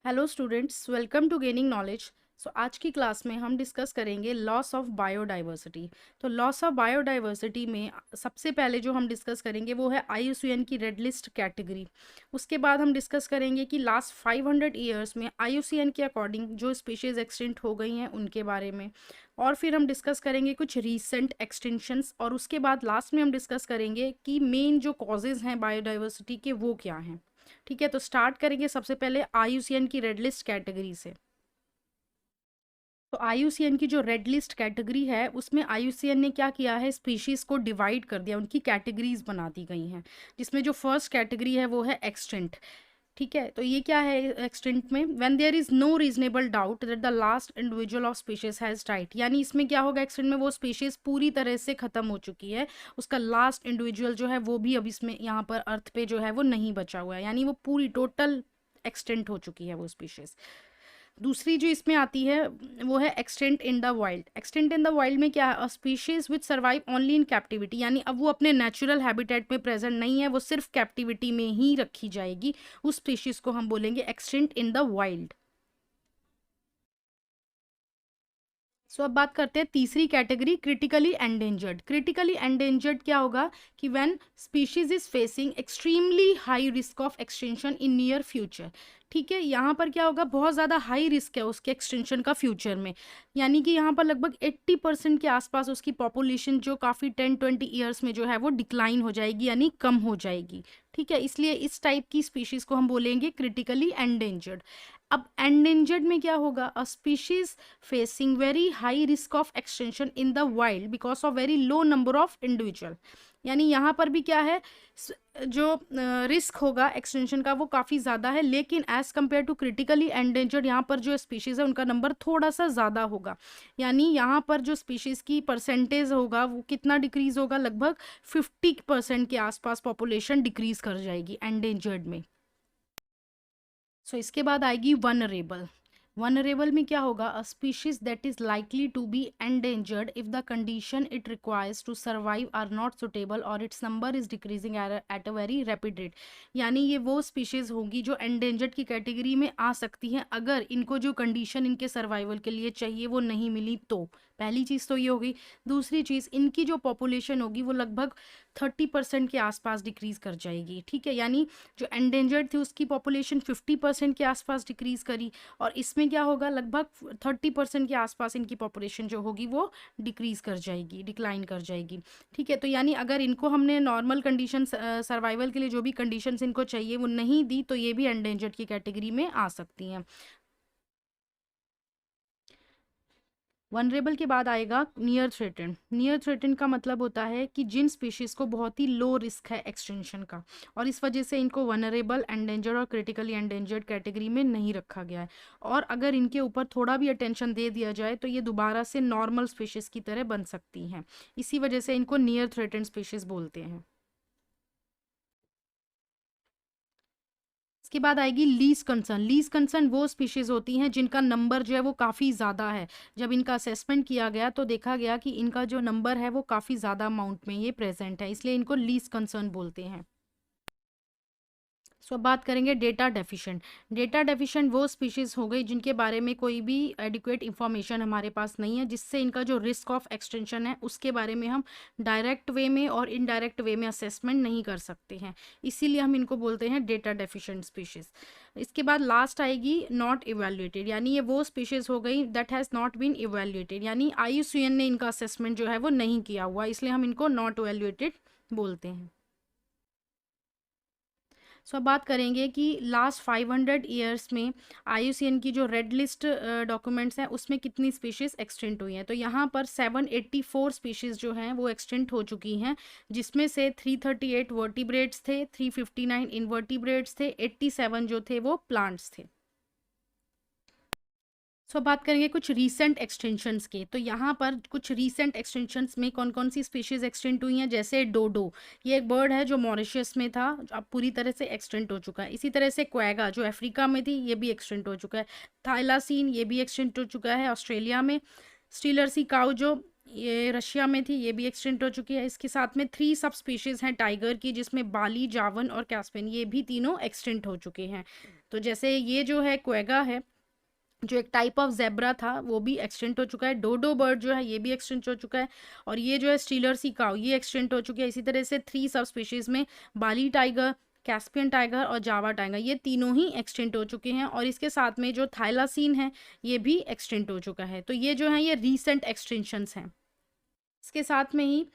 Hello students, welcome to gaining knowledge. आज की class में हम डिस्कस करेंगे लॉस ऑफ बायोडाइवर्सिटी। तो लॉस ऑफ बायोडाइवर्सिटी में सबसे पहले जो हम डिस्कस करेंगे वो है आईयूसीएन की रेड लिस्ट कैटेगरी। उसके बाद हम डिस्कस करेंगे कि लास्ट 500 ईयर्स में आईयूसीएन के अकॉर्डिंग जो स्पीशीज़ एक्सटिंक्ट हो गई हैं उनके बारे में। और फिर हम डिस्कस करेंगे कुछ रीसेंट एक्सटिंक्शंस, और उसके बाद लास्ट में हम डिस्कस करेंगे कि मेन जो कॉजेज़ हैं बायोडाइवर्सिटी के वो क्या हैं। ठीक है, तो स्टार्ट करेंगे सबसे पहले आईयूसीएन की रेड लिस्ट कैटेगरी से। तो आईयूसीएन की जो रेड लिस्ट कैटेगरी है उसमें आईयूसीएन ने क्या किया है, स्पीशीज को डिवाइड कर दिया, उनकी कैटेगरीज बना दी गई हैं। जिसमें जो फर्स्ट कैटेगरी है वो है एक्सटिंक्ट। ठीक है, तो ये क्या है एक्सटिंक्ट में, when there is no reasonable doubt that the last individual of species has died. यानी इसमें क्या होगा, एक्सटिंक्ट में वो स्पीशीज पूरी तरह से खत्म हो चुकी है, उसका लास्ट इंडिविजुअल जो है वो भी अब इसमें यहाँ पर अर्थ पे जो है वो नहीं बचा हुआ है, यानी वो पूरी टोटल एक्सटेंट हो चुकी है वो स्पीशीज। दूसरी जो इसमें आती है वो है extent in the wild. Extent in the wild में क्या है, a species which survive only in captivity, यानी अब वो अपने नेचुरल हैबिटेट में प्रेजेंट नहीं है, वो सिर्फ कैप्टिविटी में ही रखी जाएगी। उस स्पीशीज को हम बोलेंगे एक्सटेंट इन द वाइल्ड। अब बात करते हैं तीसरी category, critically endangered. Critically endangered क्या होगा कि when species is facing extremely high risk of extension in near future. ठीक है, यहाँ पर क्या होगा, बहुत ज़्यादा हाई रिस्क है उसके एक्सटेंशन का फ्यूचर में। यानी कि यहाँ पर लगभग 80% के आसपास उसकी पॉपुलेशन जो काफ़ी 10-20 ईयर्स में जो है वो डिक्लाइन हो जाएगी, यानी कम हो जाएगी। ठीक है, इसलिए इस टाइप की स्पीशीज को हम बोलेंगे क्रिटिकली एंडेंजर्ड। अब एंडेंजर्ड में क्या होगा, a species facing very high risk of extension in the wild because of very low number of individual. यानी यहाँ पर भी क्या है, जो रिस्क होगा एक्सटेंशन का वो काफ़ी ज़्यादा है, लेकिन as compared to critically endangered यहाँ पर जो स्पीशीज़ है उनका नंबर थोड़ा सा ज़्यादा होगा। यानी यहाँ पर जो स्पीशीज़ की परसेंटेज होगा वो कितना डिक्रीज़ होगा, लगभग 50% के आसपास पॉपुलेशन डिक्रीज़ कर जाएगी एंडेंजर्ड में। इसके बाद आएगी वनरेबल। वनरेबल में क्या होगा, a species that is likely to be endangered if the condition it requires to survive are not suitable और it's number is decreasing at a very rapid rate. यानी ये वो स्पीशीज होगी जो एंडेंजर्ड की कैटेगरी में आ सकती हैं अगर इनको जो कंडीशन इनके सर्वाइवल के लिए चाहिए वो नहीं मिली तो। पहली चीज़ तो ये होगी। दूसरी चीज़, इनकी जो पॉपुलेशन होगी वो लगभग 30% के आसपास डिक्रीज कर जाएगी। ठीक है, यानी जो एंडेंजर्ड थी उसकी पॉपुलेशन 50% के आसपास डिक्रीज करी, और इसमें क्या होगा, लगभग 30% के आसपास इनकी पॉपुलेशन जो होगी वो डिक्रीज कर जाएगी, डिक्लाइन कर जाएगी। ठीक है, तो यानी अगर इनको हमने नॉर्मल कंडीशन सर्वाइवल के लिए जो भी कंडीशंस इनको चाहिए वो नहीं दी तो ये भी एंडेंजर्ड की कैटेगरी में आ सकती हैं। वनरेबल के बाद आएगा नियर थ्रेटेंड। नियर थ्रेटेंड का मतलब होता है कि जिन स्पीशीज को बहुत ही लो रिस्क है एक्सटेंशन का, और इस वजह से इनको वनरेबल, एंडेंजर्ड और क्रिटिकली एंडेंजर्ड कैटेगरी में नहीं रखा गया है, और अगर इनके ऊपर थोड़ा भी अटेंशन दे दिया जाए तो ये दोबारा से नॉर्मल स्पीशीज की तरह बन सकती हैं। इसी वजह से इनको नियर थ्रेटेंड स्पीशीज बोलते हैं। इसके बाद आएगी लीज कंसर्न। लीज कंसर्न वो स्पीशीज होती हैं जिनका नंबर जो है वो काफ़ी ज़्यादा है। जब इनका असेसमेंट किया गया तो देखा गया कि इनका जो नंबर है वो काफ़ी ज़्यादा अमाउंट में ये प्रेजेंट है, इसलिए इनको लीज कंसर्न बोलते हैं। अब बात करेंगे डेटा डेफिशिएंट। डेटा डेफिशिएंट वो स्पीशीज़ हो गई जिनके बारे में कोई भी एडिक्वेट इंफॉर्मेशन हमारे पास नहीं है, जिससे इनका जो रिस्क ऑफ एक्सटेंशन है उसके बारे में हम डायरेक्ट वे में और इनडायरेक्ट वे में असेसमेंट नहीं कर सकते हैं, इसीलिए हम इनको बोलते हैं डेटा डेफिशिएंट स्पीशीज़। इसके बाद लास्ट आएगी नॉट इवेल्युएटेड, यानी ये वो स्पीशीज़ हो गई that has not been evaluated, यानी आईयूसीएन ने इनका असेसमेंट जो है वो नहीं किया हुआ, इसलिए हम इनको नॉट इवेल्युएटेड बोलते हैं। अब बात करेंगे कि लास्ट 500 ईयर्स में आईयूसीएन की जो रेड लिस्ट डॉक्यूमेंट्स हैं उसमें कितनी स्पीशीज़ एक्सटेंट हुई हैं। तो यहाँ पर 784 स्पीशीज़ जो हैं वो एक्सटेंट हो चुकी हैं, जिसमें से 338 वर्टिब्रेट्स थे, 359 इनवर्टिब्रेट्स थे, 87 जो थे वो प्लांट्स थे। बात करेंगे कुछ रीसेंट एक्सटेंशंस के। तो यहाँ पर कुछ रीसेंट एक्सटेंशंस में कौन कौन सी स्पीशीज एक्सटेंट हुई हैं, जैसे डोडो, ये एक बर्ड है जो मॉरिशस में था, जो अब पूरी तरह से एक्सटेंट हो चुका है। इसी तरह से क्वेगा जो अफ्रीका में थी ये भी एक्सटेंट हो चुका है। थाइलासीन ये भी एक्सटेंट हो चुका है ऑस्ट्रेलिया में। स्टीलर सी काउ जो ये रशिया में थी, ये भी एक्सटिंक्ट हो चुकी है। इसके साथ में 3 सब स्पीशीज हैं टाइगर की, जिसमें बाली, जावन और कैस्पियन, ये भी तीनों एक्सटिंक्ट हो चुके हैं। तो जैसे ये जो है क्वेगा है, जो एक टाइप ऑफ जेब्रा था, वो भी एक्सटिंक्ट हो चुका है। डोडो बर्ड जो है ये भी एक्सटिंक्ट हो चुका है। और ये जो है स्टीलर सी काउ, ये एक्सटिंक्ट हो चुकी है। इसी तरह से 3 सब स्पीशीज में बाली टाइगर, कैस्पियन टाइगर और जावा टाइगर, ये तीनों ही एक्सटिंक्ट हो चुके हैं। और इसके साथ में जो थाइलासीन है ये भी एक्सटिंक्ट हो चुका है। तो ये जो है ये रीसेंट एक्सटिंक्शंस हैं। इसके साथ में ही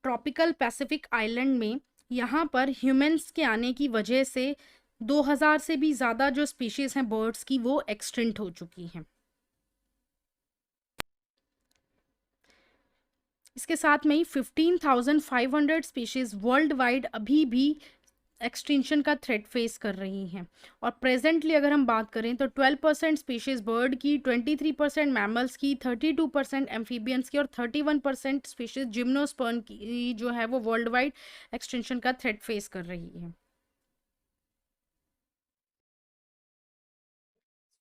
ट्रॉपिकल पैसिफिक आइलैंड में यहाँ पर ह्यूमंस के आने की वजह से 2000 से भी ज़्यादा जो स्पीशीज़ हैं बर्ड्स की, वो एक्सटिंक्ट हो चुकी हैं। इसके साथ में ही 15,500 स्पीशीज़ वर्ल्ड वाइड अभी भी एक्सटिंक्शन का थ्रेट फेस कर रही हैं। और प्रेजेंटली अगर हम बात करें तो 12% स्पीशीज़ बर्ड की, 23% मैमल्स की, 32% एम्फीबियंस की और 31% स्पीशीज़ जिम्नोस्पर्म की जो है वो वर्ल्ड वाइड एक्सटिंक्शन का थ्रेट फेस कर रही है।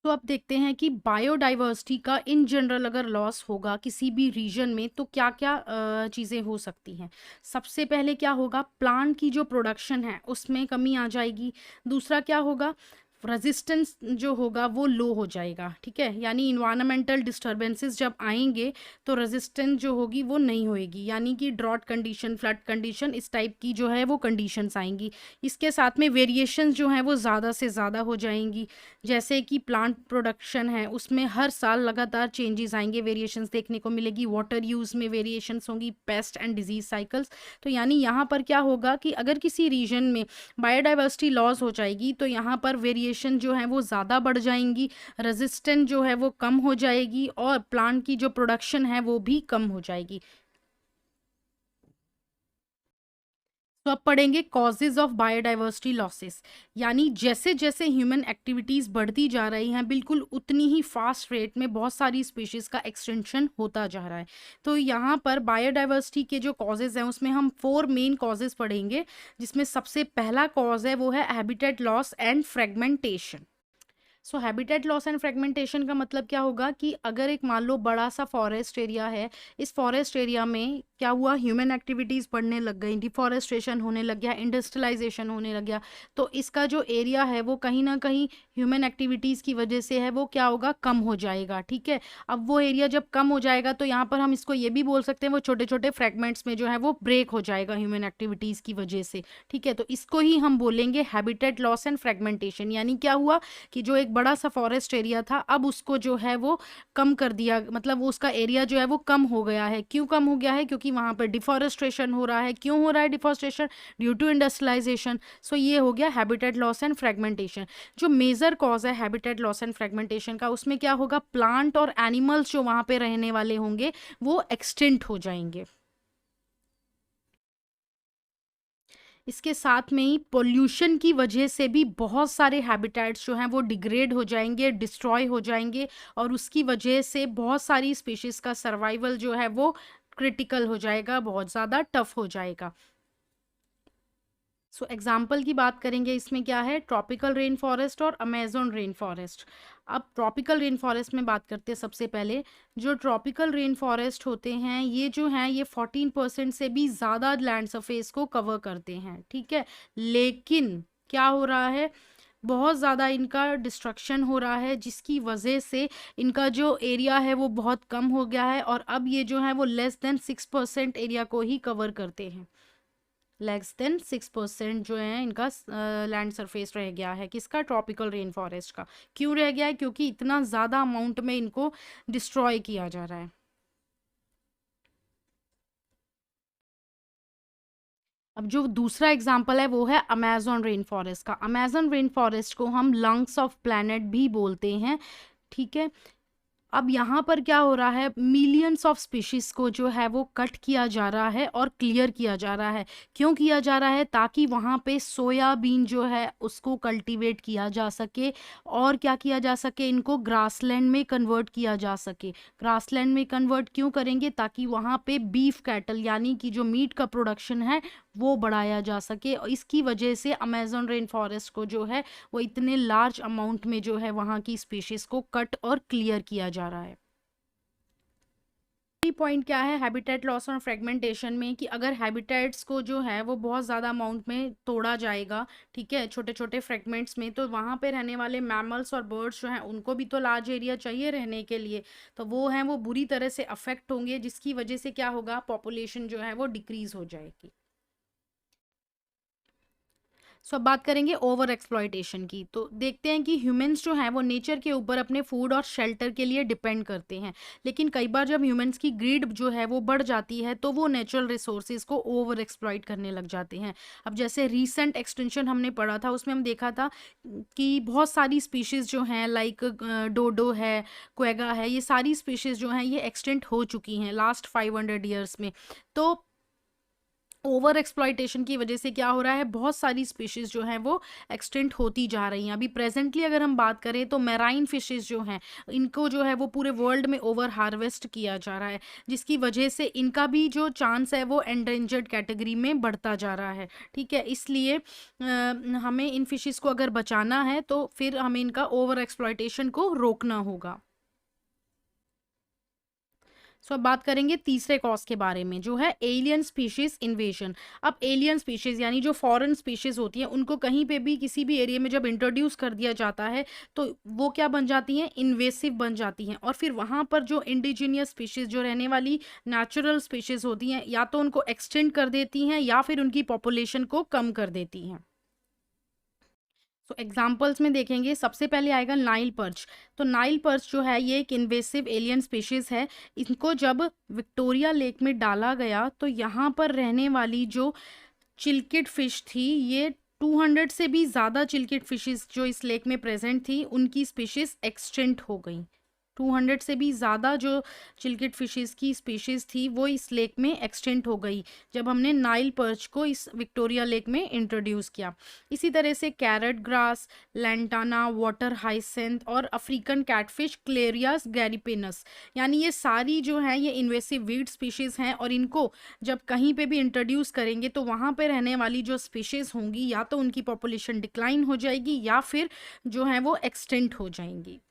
तो अब देखते हैं कि बायोडाइवर्सिटी का इन जनरल अगर लॉस होगा किसी भी रीजन में तो क्या क्या चीज़ें हो सकती हैं। सबसे पहले क्या होगा, प्लांट की जो प्रोडक्शन है उसमें कमी आ जाएगी। दूसरा क्या होगा, रेजिस्टेंस जो होगा वो लो हो जाएगा। ठीक है, यानी इन्वायरमेंटल डिस्टर्बेंसेस जब आएंगे तो रेजिस्टेंस जो होगी वो नहीं होएगी, यानी कि ड्रॉट कंडीशन, फ्लड कंडीशन, इस टाइप की जो है वो कंडीशंस आएंगी। इसके साथ में वेरिएशंस जो हैं वो ज़्यादा से ज़्यादा हो जाएंगी। जैसे कि प्लांट प्रोडक्शन है उसमें हर साल लगातार चेंजेस आएंगे, वेरिएशंस देखने को मिलेगी। वाटर यूज़ में वेरिएशंस होंगी, पेस्ट एंड डिजीज साइकिल्स। तो यानी यहाँ पर क्या होगा कि अगर किसी रीजन में बायोडाइवर्सिटी लॉस हो जाएगी तो यहाँ पर वेरिएशन जो है वो ज़्यादा बढ़ जाएंगी, रेजिस्टेंट जो है वो कम हो जाएगी और प्लांट की जो प्रोडक्शन है वो भी कम हो जाएगी। तो अब पढ़ेंगे कॉजेज ऑफ बायोडाइवर्सिटी लॉसेस। यानी जैसे जैसे ह्यूमन एक्टिविटीज़ बढ़ती जा रही हैं बिल्कुल उतनी ही फास्ट रेट में बहुत सारी स्पीशीज़ का एक्सटेंशन होता जा रहा है। तो यहाँ पर बायोडाइवर्सिटी के जो कॉजेज हैं उसमें हम 4 मेन कॉजेज पढ़ेंगे, जिसमें सबसे पहला कॉज है वो है habitat loss and fragmentation. So habitat loss and fragmentation का मतलब क्या होगा कि अगर एक मान लो बड़ा सा फॉरेस्ट एरिया है, इस फॉरेस्ट एरिया में क्या हुआ, ह्यूमन एक्टिविटीज़ बढ़ने लग गई, डिफॉरेस्टेशन होने लग गया, इंडस्ट्रियलाइजेशन होने लग गया, तो इसका जो एरिया है वो कहीं ना कहीं ह्यूमन एक्टिविटीज़ की वजह से है वो क्या होगा, कम हो जाएगा। ठीक है, अब वो एरिया जब कम हो जाएगा तो यहाँ पर हम इसको ये भी बोल सकते हैं वो छोटे छोटे फ्रेगमेंट्स में जो है वो ब्रेक हो जाएगा ह्यूमन एक्टिविटीज़ की वजह से। ठीक है, तो इसको ही हम बोलेंगे हैबिटेट लॉस एंड फ्रेगमेंटेशन। यानी क्या हुआ कि जो एक बड़ा सा फॉरेस्ट एरिया था अब उसको जो है वो कम कर दिया, मतलब उसका एरिया जो है वो कम हो गया है। क्यों कम हो गया है, क्योंकि वहां पर डिफॉरेस्ट्रेशन हो रहा है। क्यों हो रहा है डिफॉरेस्ट्रेशन, ड्यू टू इंडस्ट्रियलाइजेशन। सो ये हो गया हैबिटेट लॉस एंड फ्रेगमेंटेशन। जो मेजर कॉज है हैबिटेट लॉस एंड फ्रेगमेंटेशन का, उसमें क्या होगा, प्लांट और एनिमल्स जो वहां पे रहने वाले होंगे वो एक्सटिंक्ट हो जाएंगे। इसके साथ में ही पोल्यूशन की वजह से भी बहुत सारे हैबिटेट्स जो हैं वो डिग्रेड हो जाएंगे, डिस्ट्रॉय हो जाएंगे और उसकी वजह से बहुत सारी स्पीशीज़ का सर्वाइवल जो है वो क्रिटिकल हो जाएगा, बहुत ज़्यादा टफ हो जाएगा। सो एग्जाम्पल की बात करेंगे, इसमें क्या है, ट्रॉपिकल रेन फॉरेस्ट और अमेजोन रेन फॉरेस्ट। अब ट्रॉपिकल रेन फॉरेस्ट में बात करते हैं। सबसे पहले जो ट्रॉपिकल रेन फॉरेस्ट होते हैं ये जो हैं ये 14% से भी ज़्यादा लैंड सरफेस को कवर करते हैं। ठीक है, लेकिन क्या हो रहा है, बहुत ज़्यादा इनका डिस्ट्रक्शन हो रहा है जिसकी वजह से इनका जो एरिया है वो बहुत कम हो गया है और अब ये जो है वो लेस देन 6% एरिया को ही कवर करते हैं। लेस देन 6% जो है इनका लैंड सरफेस रह गया है, किसका, ट्रॉपिकल रेन फॉरेस्ट का। क्यों रह गया है, क्योंकि इतना ज़्यादा अमाउंट में इनको डिस्ट्रॉय किया जा रहा है। अब जो दूसरा एग्जाम्पल है वो है अमेजोन रेन फॉरेस्ट का। अमेजोन रेन फॉरेस्ट को हम लंग्स ऑफ प्लैनेट भी बोलते हैं। ठीक है, अब यहाँ पर क्या हो रहा है, मिलियंस ऑफ स्पीशीज को जो है वो कट किया जा रहा है और क्लियर किया जा रहा है। क्यों किया जा रहा है, ताकि वहाँ पे सोयाबीन जो है उसको कल्टीवेट किया जा सके और क्या किया जा सके, इनको ग्रासलैंड में कन्वर्ट किया जा सके। ग्रासलैंड में कन्वर्ट क्यों करेंगे, ताकि वहाँ पे बीफ कैटल यानी कि जो मीट का प्रोडक्शन है वो बढ़ाया जा सके। और इसकी वजह से अमेजोन रेन फॉरेस्ट को जो है वो इतने लार्ज अमाउंट में जो है वहाँ की स्पीशीज को कट और क्लियर किया जा रहा है। मेजॉरिटी पॉइंट क्या है हैबिटेट लॉस और फ्रेगमेंटेशन में, कि अगर हैबिटेट्स को जो है वो बहुत ज़्यादा अमाउंट में तोड़ा जाएगा, ठीक है, छोटे छोटे फ्रेगमेंट्स में, तो वहाँ पे रहने वाले मैमल्स और बर्ड्स जो हैं उनको भी तो लार्ज एरिया चाहिए रहने के लिए, तो वो हैं वो बुरी तरह से अफेक्ट होंगे, जिसकी वजह से क्या होगा, पॉपुलेशन जो है वो डिक्रीज हो जाएगी। सो अब बात करेंगे ओवर एक्सप्लॉयटेशन की। तो देखते हैं कि ह्यूमंस जो हैं वो नेचर के ऊपर अपने फूड और शेल्टर के लिए डिपेंड करते हैं, लेकिन कई बार जब ह्यूमंस की ग्रीड जो है वो बढ़ जाती है तो वो नेचुरल रिसोर्सेज को ओवर एक्सप्लॉइट करने लग जाते हैं। अब जैसे रीसेंट एक्सटेंशन हमने पढ़ा था, उसमें हम देखा था कि बहुत सारी स्पीशीज़ जो हैं लाइक डोडो है, क्वेगा है, ये सारी स्पीशीज़ जो हैं ये एक्सटेंट हो चुकी हैं लास्ट 500 ईयर्स में। तो ओवर एक्सप्लॉयटेशन की वजह से क्या हो रहा है, बहुत सारी स्पीशीज़ जो हैं वो एक्सटेंट होती जा रही हैं। अभी प्रेजेंटली अगर हम बात करें तो मैराइन फिशेस जो हैं इनको जो है वो पूरे वर्ल्ड में ओवर हार्वेस्ट किया जा रहा है, जिसकी वजह से इनका भी जो चांस है वो एंडेंजर्ड कैटेगरी में बढ़ता जा रहा है। ठीक है, इसलिए हमें इन फिशेस को अगर बचाना है तो फिर हमें इनका ओवर एक्सप्लॉयटेशन को रोकना होगा। सो अब बात करेंगे तीसरे कॉज के बारे में, जो है एलियन स्पीशीज इन्वेजन। अब एलियन स्पीशीज यानी जो फॉरेन स्पीशीज होती हैं उनको कहीं पे भी किसी भी एरिया में जब इंट्रोड्यूस कर दिया जाता है तो वो क्या बन जाती हैं, इन्वेसिव बन जाती हैं, और फिर वहाँ पर जो इंडिजीनियस स्पीशीज जो रहने वाली नेचुरल स्पीशीज होती हैं या तो उनको एक्सटेंड कर देती हैं या फिर उनकी पॉपुलेशन को कम कर देती हैं। तो एग्जाम्पल्स में देखेंगे, सबसे पहले आएगा नाइल पर्च। तो नाइल पर्च जो है ये एक इन्वेसिव एलियन स्पीशीज है। इनको जब विक्टोरिया लेक में डाला गया तो यहाँ पर रहने वाली जो चिल्किड फिश थी, ये 200 से भी ज़्यादा चिल्किड फिशेस जो इस लेक में प्रेजेंट थी उनकी स्पीशीज एक्सटेंट हो गई। 200 से भी ज़्यादा जो चिल्किड फिशेस की स्पीशीज़ थी वो इस लेक में एक्सटेंट हो गई जब हमने नाइल पर्च को इस विक्टोरिया लेक में इंट्रोड्यूस किया। इसी तरह से carrot grass, lantana, water hyacinth और अफ्रीकन कैटफिश क्लेरियास गैरिपेनस, यानी ये सारी जो हैं ये इन्वेसिव वीड स्पीशीज़ हैं, और इनको जब कहीं पे भी इंट्रोड्यूस करेंगे तो वहाँ पे रहने वाली जो स्पीशीज़ होंगी या तो उनकी पॉपुलेशन डिक्लाइन हो जाएगी या फिर जो है वो एक्सटेंट हो जाएंगी।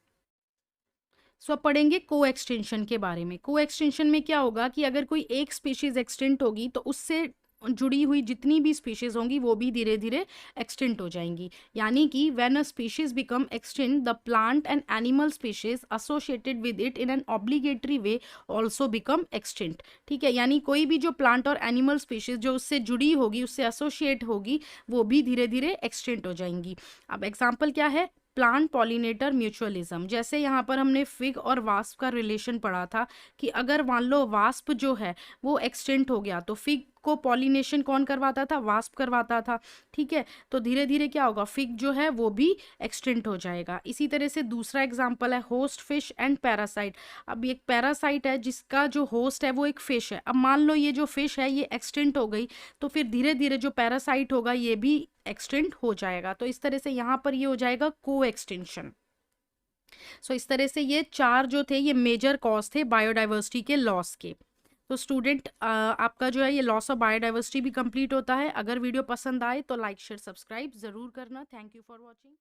सो अब पढ़ेंगे को एक्सटेंशन के बारे में। को एक्सटेंशन में क्या होगा कि अगर कोई एक स्पीशीज एक्सटेंट होगी तो उससे जुड़ी हुई जितनी भी स्पीशीज होंगी वो भी धीरे धीरे एक्सटेंट हो जाएंगी। यानी कि when a species become extinct the plant and animal species associated with it in an obligatory way also become extinct. ठीक है, यानी कोई भी जो प्लांट और एनिमल स्पीशीज जो उससे जुड़ी होगी, उससे एसोसिएट होगी, वो भी धीरे धीरे एक्सटेंट हो जाएंगी। अब एग्जाम्पल क्या है, प्लांट पॉलिनेटर म्यूचुअलिज्म। जैसे यहाँ पर हमने फिग और वास्प का रिलेशन पढ़ा था कि अगर मान लो वास्प जो है वो एक्सटेंट हो गया तो फिग को पॉलिनेशन कौन करवाता था, वास्प करवाता था। ठीक है, तो धीरे धीरे क्या होगा, फिग जो है वो भी एक्सटेंट हो जाएगा। इसी तरह से दूसरा एग्जाम्पल है होस्ट फिश एंड पैरासाइट। अब एक पैरासाइट है जिसका जो होस्ट है वो एक फिश है। अब मान लो ये जो फिश है ये एक्सटेंट हो गई तो फिर धीरे धीरे जो पैरासाइट होगा ये भी एक्सटेंट हो जाएगा। तो इस तरह से यहाँ पर ये हो जाएगा को एक्सटेंशन। सो इस तरह से ये चार जो थे ये मेजर कॉज थे बायोडाइवर्सिटी के लॉस के। तो स्टूडेंट आपका जो है ये लॉस ऑफ बायोडाइवर्सिटी भी कंप्लीट होता है। अगर वीडियो पसंद आए तो लाइक शेयर सब्सक्राइब ज़रूर करना। Thank you for watching.